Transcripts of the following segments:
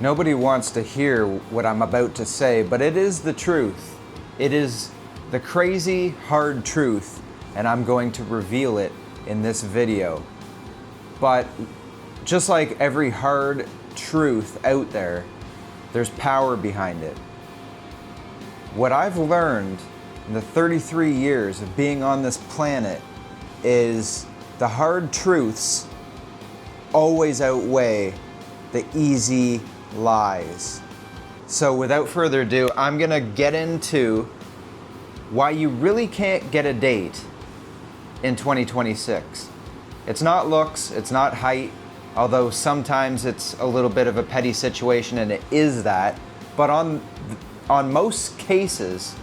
Nobody wants to hear what I'm about to say, but it is the truth. It is the crazy, hard truth, and I'm going to reveal it in this video. But just like every hard truth out there, there's power behind it. What I've learned in the 33 years of being on this planet is the hard truths always outweigh the easy lies. So without further ado, I'm gonna get into why you really can't get a date in 2026. It's not looks, it's not height, although sometimes it's a little bit of a petty situation and it is that, but on most cases,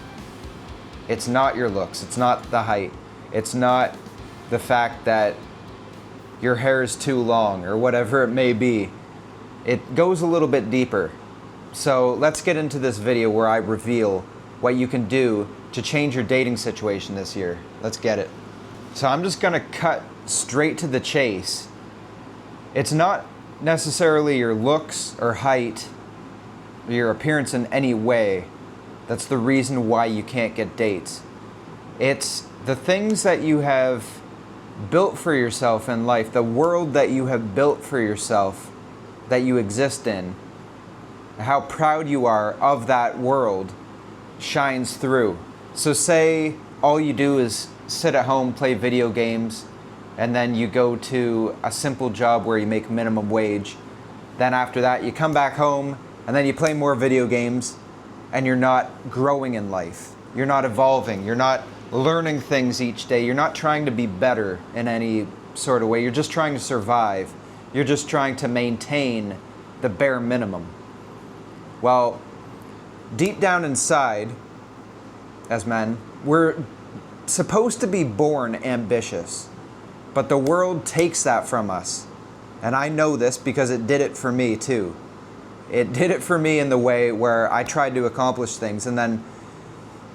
it's not your looks, it's not the height, it's not the fact that your hair is too long or whatever it may be. It goes a little bit deeper. So let's get into this video where I reveal what you can do to change your dating situation this year. Let's get it. So I'm just gonna cut straight to the chase. It's not necessarily your looks or height or your appearance in any way that's the reason why you can't get dates. It's the things that you have built for yourself in life, the world that you have built for yourself, that you exist in, how proud you are of that world shines through. So say all you do is sit at home, play video games, and then you go to a simple job where you make minimum wage. Then after that, you come back home, and then you play more video games, and you're not growing in life. You're not evolving. You're not learning things each day. You're not trying to be better in any sort of way. You're just trying to survive. You're just trying to maintain the bare minimum. Well, deep down inside, as men, we're supposed to be born ambitious, but the world takes that from us. And I know this because it did it for me too. It did it for me in the way where I tried to accomplish things, and then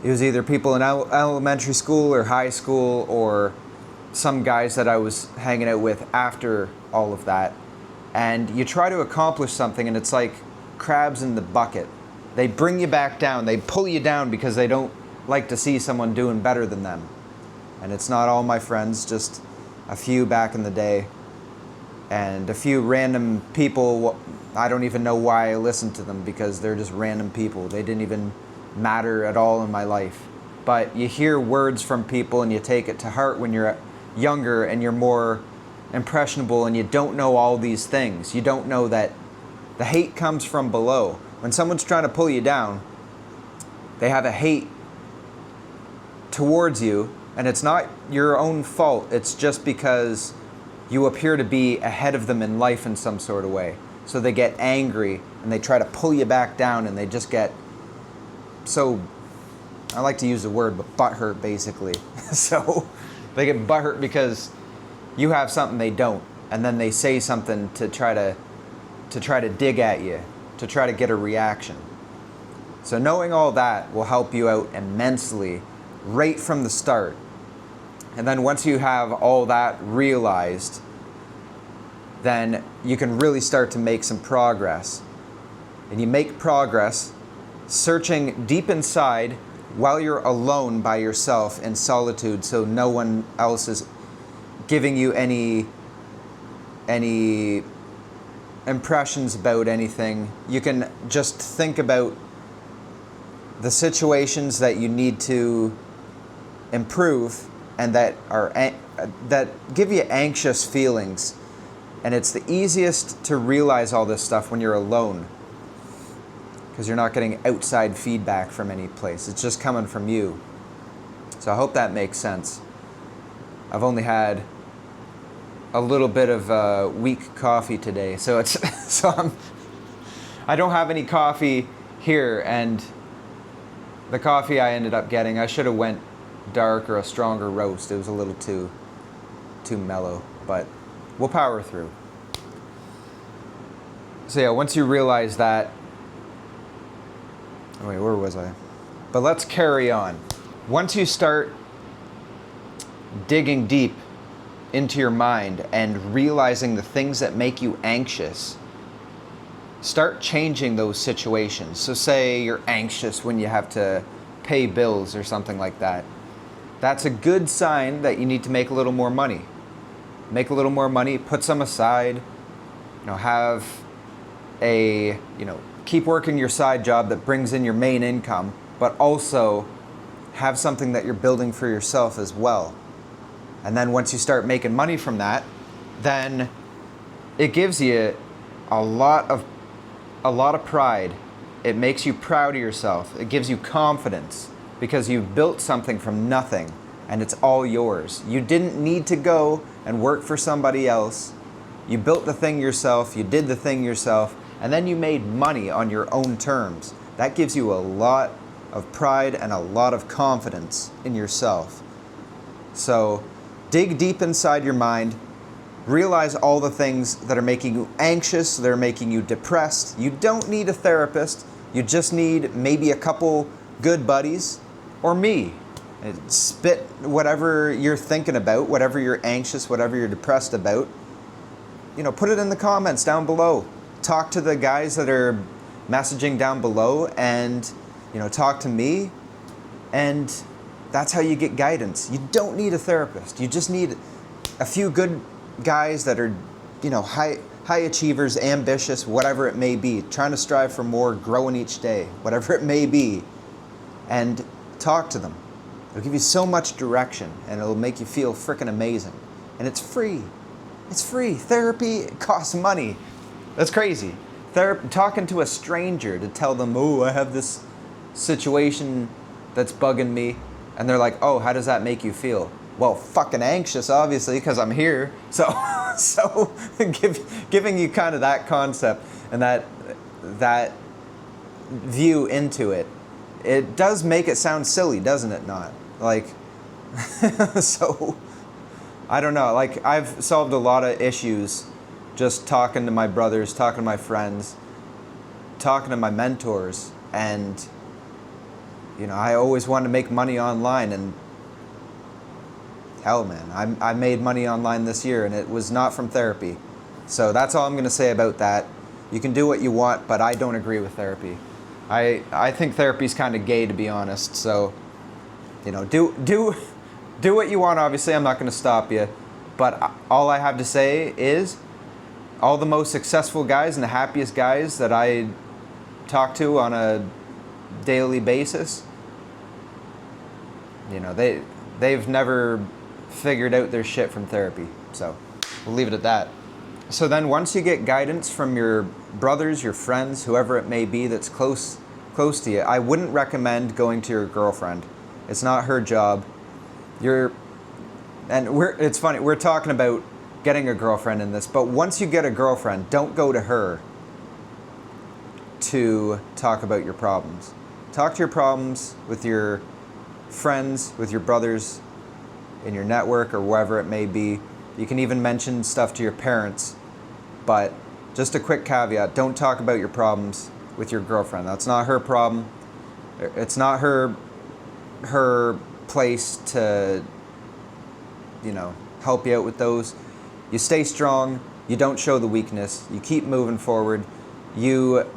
it was either people in elementary school or high school or some guys that I was hanging out with after all of that. And you try to accomplish something and it's like crabs in the bucket. They bring you back down. They pull you down because they don't like to see someone doing better than them. And it's not all my friends, just a few back in the day. And a few random people, I don't even know why I listened to them because they're just random people. They didn't even matter at all in my life. But you hear words from people and you take it to heart when you're younger and you're more impressionable and you don't know all these things. You don't know that the hate comes from below. When someone's trying to pull you down, they have a hate towards you, and it's not your own fault. It's just because you appear to be ahead of them in life in some sort of way. So they get angry and they try to pull you back down, and they just get so, I like to use the word, but butthurt basically. So they get butthurt because you have something they don't, and then they say something to try to dig at you, to try to get a reaction. So knowing all that will help you out immensely right from the start. And then once you have all that realized, then you can really start to make some progress. And you make progress searching deep inside while you're alone by yourself in solitude, so no one else is giving you any impressions about anything. You can just think about the situations that you need to improve and that give you anxious feelings. And it's the easiest to realize all this stuff when you're alone, because you're not getting outside feedback from any place. It's just coming from you. So I hope that makes sense. I've only had a little bit of weak coffee today, so I don't have any coffee here, and the coffee I ended up getting, I should have went dark or a stronger roast. It was a little too mellow, but we'll power through. So yeah, once you realize that, wait, where was I? But let's carry on. Once you start digging deep into your mind and realizing the things that make you anxious, start changing those situations. So say you're anxious when you have to pay bills or something like that. That's a good sign that you need to make a little more money. Make a little more money, put some aside, have a, keep working your side job that brings in your main income, but also have something that you're building for yourself as well. And then once you start making money from that, then it gives you a lot of pride. It makes you proud of yourself. It gives you confidence because you've built something from nothing and it's all yours. You didn't need to go and work for somebody else. You built the thing yourself, you did the thing yourself, and then you made money on your own terms. That gives you a lot of pride and a lot of confidence in yourself. So dig deep inside your mind, realize all the things that are making you anxious, that are making you depressed. You don't need a therapist. You just need maybe a couple good buddies or me. Spit whatever you're thinking about, whatever you're anxious, whatever you're depressed about. Put it in the comments down below. Talk to the guys that are messaging down below and, talk to me. And that's how you get guidance. You don't need a therapist. You just need a few good guys that are, high achievers, ambitious, whatever it may be, trying to strive for more, growing each day, whatever it may be, and talk to them. It'll give you so much direction, and it'll make you feel freaking amazing. And it's free. It's free. Therapy costs money. That's crazy. Talking to a stranger to tell them, I have this situation that's bugging me, and they're like, how does that make you feel? Well, fucking anxious, obviously, because I'm here. So giving you kind of that concept and that view into it, it does make it sound silly, doesn't it not? So, I don't know. I've solved a lot of issues just talking to my brothers, talking to my friends, talking to my mentors, and, I always wanted to make money online, and hell, man, I made money online this year, and it was not from therapy. So that's all I'm going to say about that. You can do what you want, but I don't agree with therapy. I think therapy's kind of gay, to be honest. So, do what you want. Obviously, I'm not going to stop you. But all I have to say is, all the most successful guys and the happiest guys that I talk to on a daily basis, they've never figured out their shit from therapy. So we'll leave it at that. So then once you get guidance from your brothers, your friends, whoever it may be that's close to you, I wouldn't recommend going to your girlfriend. It's not her job. It's funny, we're talking about getting a girlfriend in this, but once you get a girlfriend, don't go to her to talk about your problems. Talk to your problems with your friends, with your brothers, in your network, or wherever it may be. You can even mention stuff to your parents, but just a quick caveat, don't talk about your problems with your girlfriend. That's not her problem. It's not her place to, help you out with those. You stay strong, you don't show the weakness, you keep moving forward. You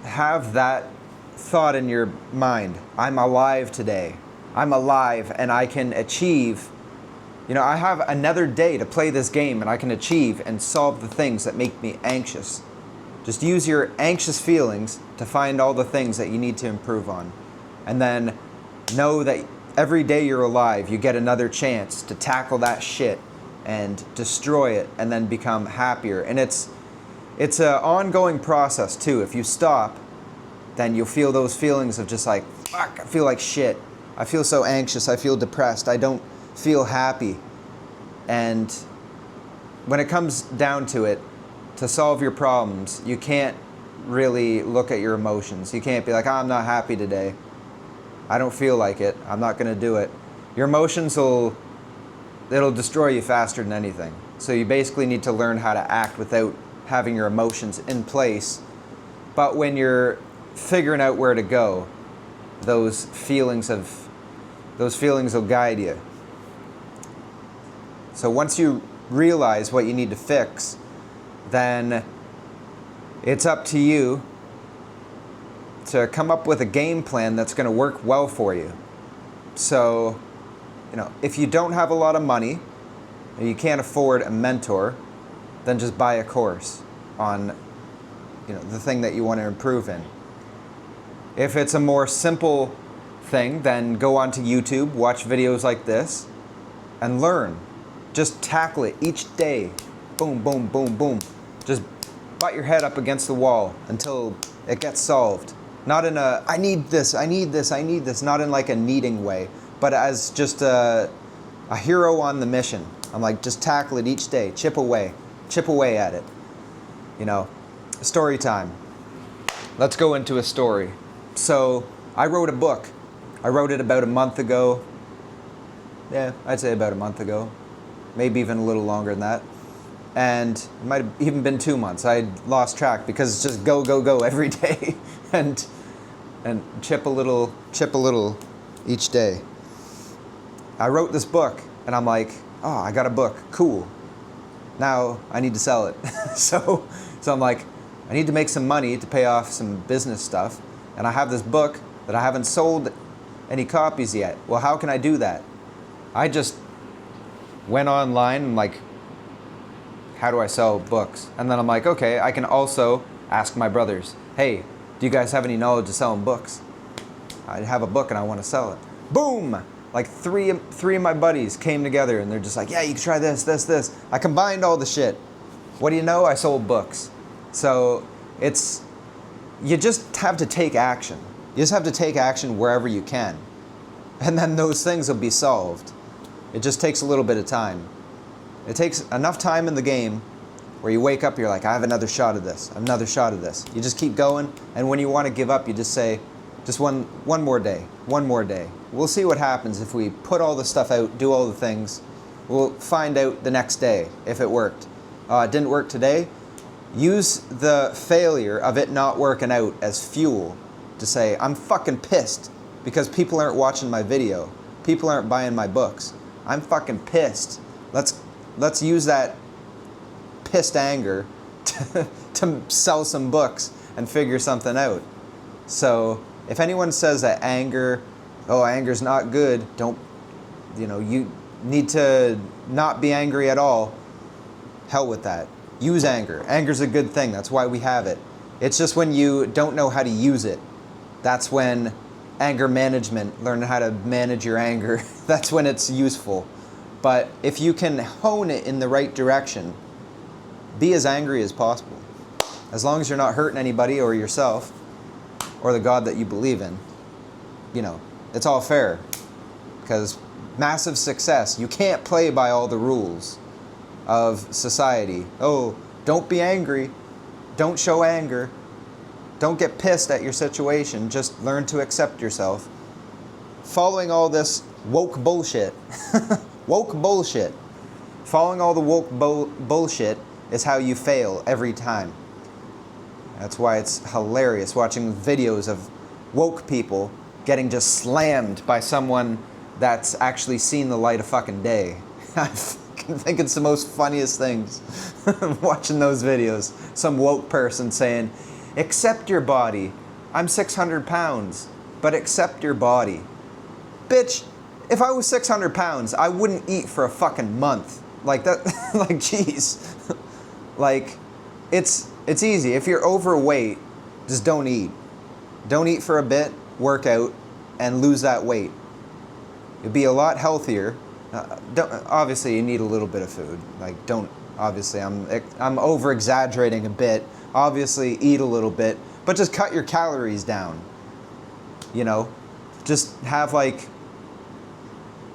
have that thought in your mind, I'm alive today. I'm alive and I can achieve, I have another day to play this game and I can achieve and solve the things that make me anxious. Just use your anxious feelings to find all the things that you need to improve on. And then know that every day you're alive, you get another chance to tackle that shit and destroy it and then become happier. And it's an ongoing process too. If you stop, then you'll feel those feelings of just like, fuck, I feel like shit. I feel so anxious, I feel depressed, I don't feel happy. And when it comes down to it, to solve your problems, you can't really look at your emotions. You can't be like, I'm not happy today. I don't feel like it. I'm not going to do it. Your emotions it'll destroy you faster than anything. So you basically need to learn how to act without having your emotions in place. But when you're figuring out where to go, those feelings will guide you. So once you realize what you need to fix, then It's up to you to come up with a game plan that's going to work well for you. So, if you don't have a lot of money and you can't afford a mentor, then just buy a course on, the thing that you want to improve in. If it's a more simple thing, then go onto YouTube, watch videos like this, and learn. Just tackle it each day. Boom, boom, boom, boom. Just butt your head up against the wall until it gets solved. Not in a, I need this, I need this, I need this, not in like a needing way, but as just a hero on the mission. I'm like, just tackle it each day, chip away at it. Story time. Let's go into a story. So I wrote a book. I wrote it about a month ago. Yeah, I'd say about a month ago. Maybe even a little longer than that. And it might have even been 2 months. I lost track because it's just go, go, go every day. and chip a little each day. I wrote this book and I'm like, oh, I got a book. Cool. Now I need to sell it. So I'm like, I need to make some money to pay off some business stuff. And I have this book that I haven't sold any copies yet. Well, how can I do that? I just went online and like, how do I sell books? And then I'm like, okay, I can also ask my brothers, hey, do you guys have any knowledge of selling books? I have a book and I want to sell it. Boom! Like three of my buddies came together and they're just like, yeah, you can try this, this, this. I combined all the shit. What do you know? I sold books. So you just have to take action. You just have to take action wherever you can. And then those things will be solved. It just takes a little bit of time. It takes enough time in the game where you wake up, you're like, I have another shot of this, another shot of this. You just keep going, and when you want to give up, you just say, just one more day, one more day. We'll see what happens if we put all the stuff out, do all the things. We'll find out the next day if it worked. It didn't work today. Use the failure of it not working out as fuel to say, I'm fucking pissed because people aren't watching my video. People aren't buying my books. I'm fucking pissed. Let's use that pissed anger to sell some books and figure something out. So if anyone says that anger's not good, you need to not be angry at all, hell with that. Use anger. Anger's a good thing. That's why we have it. It's just when you don't know how to use it, that's when anger management, learn how to manage your anger, that's when it's useful. But if you can hone it in the right direction, be as angry as possible. As long as you're not hurting anybody or yourself or the God that you believe in, it's all fair. Because massive success, you can't play by all the rules of society. Oh, don't be angry. Don't show anger. Don't get pissed at your situation. Just learn to accept yourself. Following all this woke bullshit. Woke bullshit. Following all the woke bullshit is how you fail every time. That's why it's hilarious watching videos of woke people getting just slammed by someone that's actually seen the light of fucking day. I think it's the most funniest things watching those videos. Some woke person saying, accept your body. I'm 600 pounds, but accept your body. Bitch, if I was 600 pounds, I wouldn't eat for a fucking month. Like that, like, jeez. Like, it's easy. If you're overweight, just don't eat. Don't eat for a bit, work out, and lose that weight. You'll be a lot healthier. Obviously, you need a little bit of food. Obviously, I'm over-exaggerating a bit. Obviously, eat a little bit, but just cut your calories down. Just have like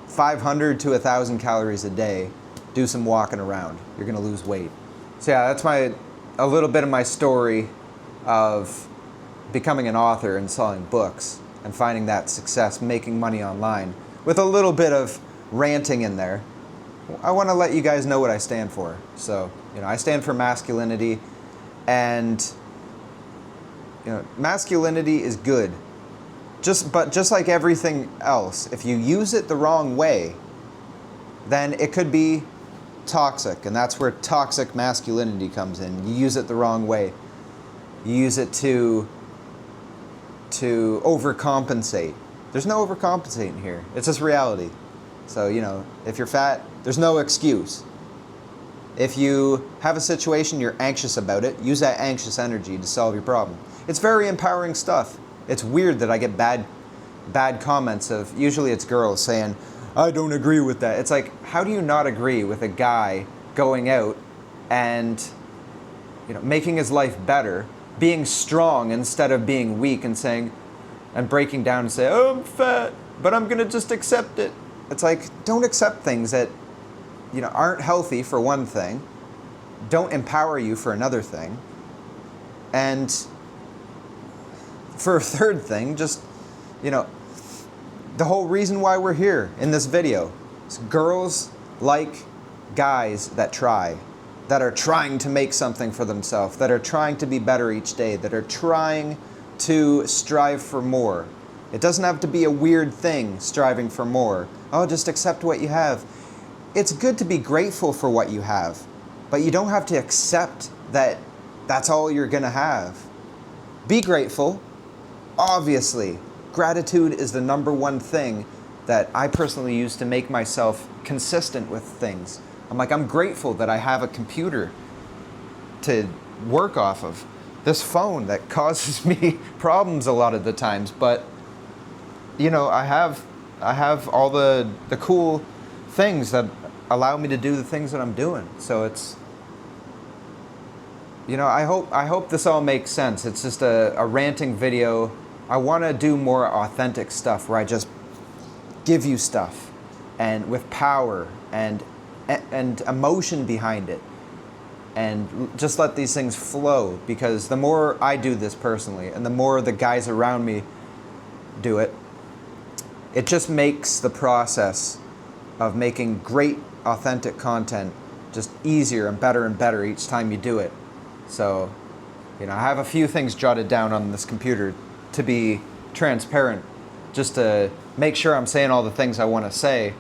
500 to 1,000 calories a day. Do some walking around. You're gonna lose weight. So yeah, that's a little bit of my story of becoming an author and selling books and finding that success, making money online, with a little bit of ranting in there. I want to let you guys know what I stand for. So, I stand for masculinity, and masculinity is good. But just like everything else, if you use it the wrong way, then it could be toxic, and that's where toxic masculinity comes in. You use it the wrong way. You use it to overcompensate. There's no overcompensating here. It's just reality. So, you know, if you're fat, there's no excuse. If you have a situation, you're anxious about it, use that anxious energy to solve your problem. It's very empowering stuff. It's weird that I get bad comments of, usually it's girls saying, I don't agree with that. It's like, how do you not agree with a guy going out and, you know, making his life better, being strong instead of being weak and saying, and breaking down and say, oh, I'm fat, but I'm gonna just accept it. It's like, don't accept things that, you know, aren't healthy for one thing, don't empower you for another thing, and for a third thing, just, you know, the whole reason why we're here in this video is girls like guys that try, that are trying to make something for themselves, that are trying to be better each day, that are trying to strive for more. It doesn't have to be a weird thing, striving for more. Oh, just accept what you have. It's good to be grateful for what you have, but you don't have to accept that that's all you're gonna have. Be grateful. Obviously, gratitude is the number one thing that I personally use to make myself consistent with things. I'm grateful that I have a computer to work off of. This phone that causes me problems a lot of the times, but you know, I have all the cool things that allow me to do the things that I'm doing. So it's, you know, I hope this all makes sense. It's just a ranting video. I want to do more authentic stuff where I just give you stuff and with power and emotion behind it, and just let these things flow, because the more I do this personally and the more the guys around me do it, it just makes the process of making great authentic content just easier and better each time you do it. So, you know, I have a few things jotted down on this computer to be transparent, just to make sure I'm saying all the things I want to say.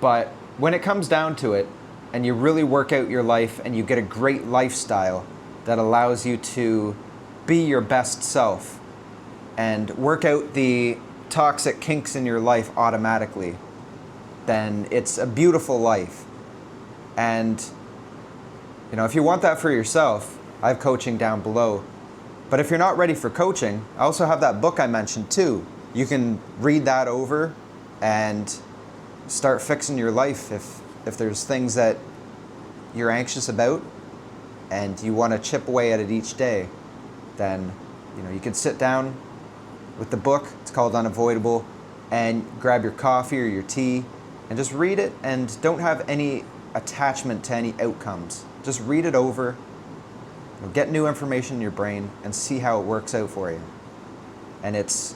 But when it comes down to it, and you really work out your life and you get a great lifestyle that allows you to be your best self and work out the toxic kinks in your life automatically, then it's a beautiful life. And, you know, if you want that for yourself, I have coaching down below. But if you're not ready for coaching, I also have that book I mentioned too. You can read that over and start fixing your life if there's things that you're anxious about and you want to chip away at it each day. Then, you know, you can sit down with the book, it's called Unavoidable, and grab your coffee or your tea and just read it, and don't have any attachment to any outcomes. Just read it over, you know, get new information in your brain and see how it works out for you. And it's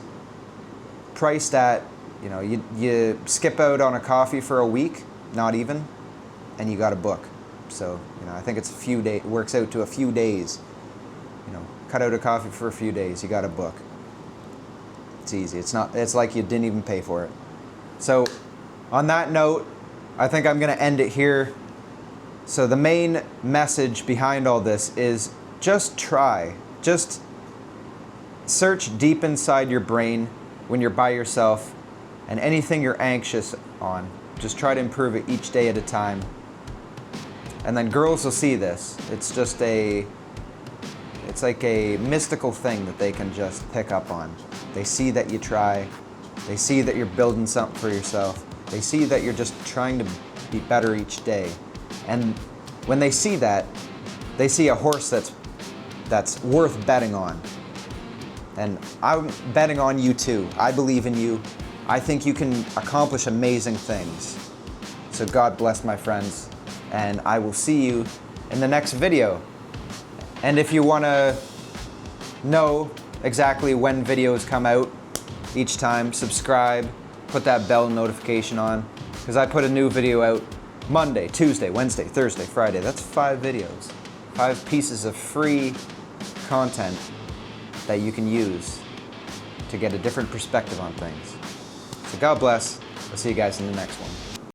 priced at, you know, you skip out on a coffee for a week, not even, and you got a book. So, you know, I think it's a few days, works out to a few days. You know, cut out a coffee for a few days, you got a book. It's easy. It's like you didn't even pay for it. So, on that note, I think I'm going to end it here. So the main message behind all this is just try. Just search deep inside your brain when you're by yourself, and anything you're anxious on, just try to improve it each day at a time. And then girls will see this. It's like a mystical thing that they can just pick up on. They see that you try. They see that you're building something for yourself. They see that you're just trying to be better each day. And when they see that, they see a horse that's worth betting on. And I'm betting on you too. I believe in you. I think you can accomplish amazing things. So God bless, my friends, and I will see you in the next video. And if you want to know exactly when videos come out each time, subscribe, put that bell notification on, because I put a new video out Monday, Tuesday, Wednesday, Thursday, Friday. That's 5 videos, 5 pieces of free content that you can use to get a different perspective on things. So God bless. I'll see you guys in the next one.